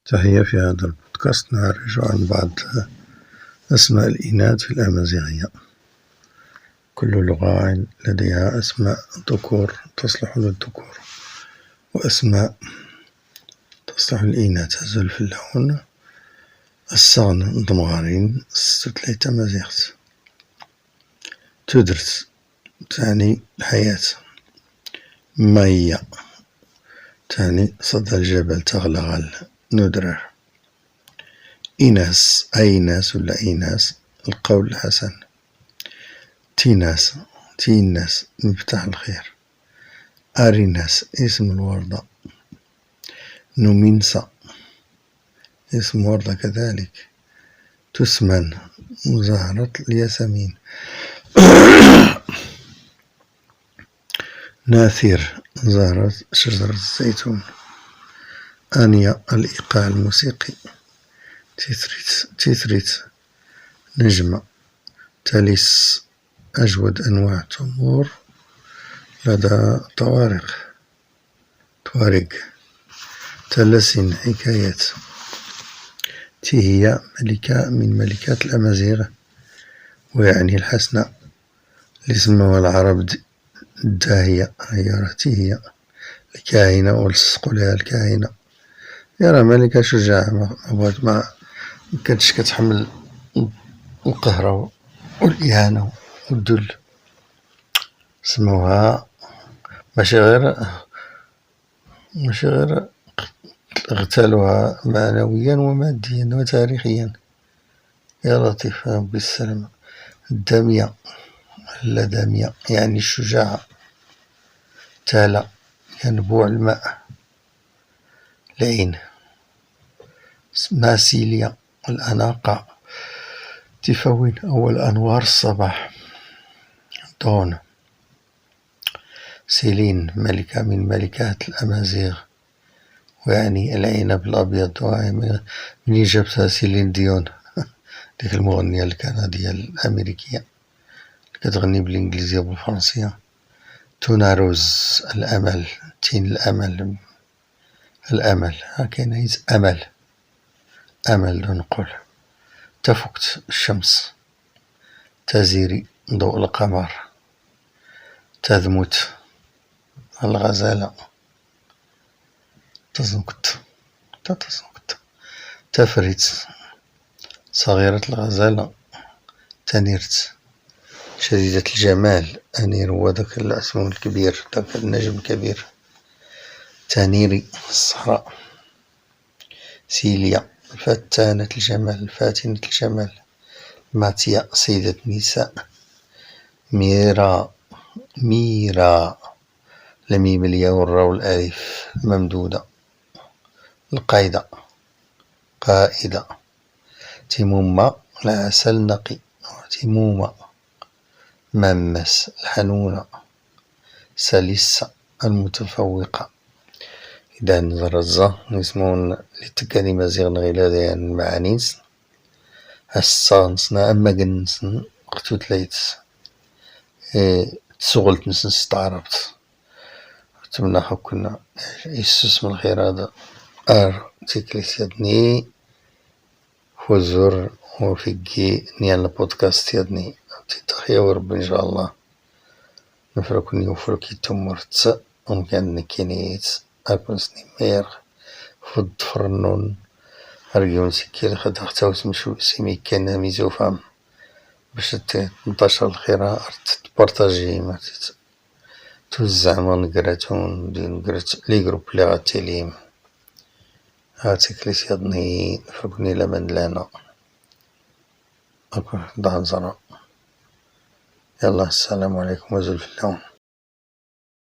تحية. في هذا البودكاست نعرج عن بعض أسماء الإناث في الأمازيغية. كل لغة لديها أسماء ذكور تصلح للذكور وأسماء تصلح للإناث. الزلف اللون الصغن ضمغارين ستليت أمازيغت. تدرس تعني الحياة. مية تعني صدى الجبل تغلغل ندرة. إناس أيناس ولا إيناس القول الحسن. تيناس مفتاح الخير. أريناس اسم الوردة. نومينسا اسم وردة كذلك. تسمن زهرة الياسمين. ناثير زهرة شجرة الزيتون. آنية الإيقاع الموسيقي. تيثريت نجمة. تاليس أجود أنواع التمور لدى طوارق. تلسين حكايات. تيهية ملكة من ملكات الأمازيغ ويعني الحسنة. لسموها العرب الداهية هي تيهية الكاهنة ولصقوا لها الكاهنة. يرى ملكة شجاعة ما كانتش كتحمل القهر والإهانة والذل. سموها ماشي غير اغتالوها معنويا وماديا وتاريخيا. يا لطيف بالسلامة. الدامية اللدامية يعني الشجاعة. تالا ينبوع الماء. العين. ماسيليا الأناقة. تفون أول أنوار الصباح. دون. سيلين ملكة من ملكات الأمازيغ ويعني العنب الأبيض. من جابتها سيلين ديون ديك المغنية الكندية الأمريكية اللي كتغني بالإنجليزية وبالفرنسية. توناروز الأمل. تين الأمل هكاين أمل نقول. تفقت الشمس. تزيري ضوء القمر. تذمت الغزالة. تزنكت. تفرت صغيرة الغزالة. تنيرت شديدة الجمال. أنير هو داك الأسم الكبير داك النجم الكبير. تنيري الصحراء. سيليا فاتنة الجمال. ماتيا سيدة النساء. ميرا لميم الياء والراء والألف ممدودة. القايدة قائدة. تيمومة العسل نقي. تيمومة ممس الحنونة. سلسة المتفوقة. إذا نزرزة نسمون للكلمة زيغن غيلا المعانيس الصانسنا أما جنسن قتوت ليت تسغلت نسن استعربت كتبنا حكنا يسوس من الخير هذا تيكليس يدني فوزور وفيكي نيان البودكاست يدني تتخيا ورب إن شاء الله نفركني وفركي تمرت ومكان نكينيت أكون سنيمير فود فرنون أرجون سكير خد أختاوس مشو سيمي كان ميزو فام باش تنتشر الخير تبارطاجي ما توزع ما نقراتون نقرات لي جروب لي غاتيليم هاتيك ليس يضني فرقني لمن لانا أكون دهن زرا. يلا السلام عليكم وزلف اللون.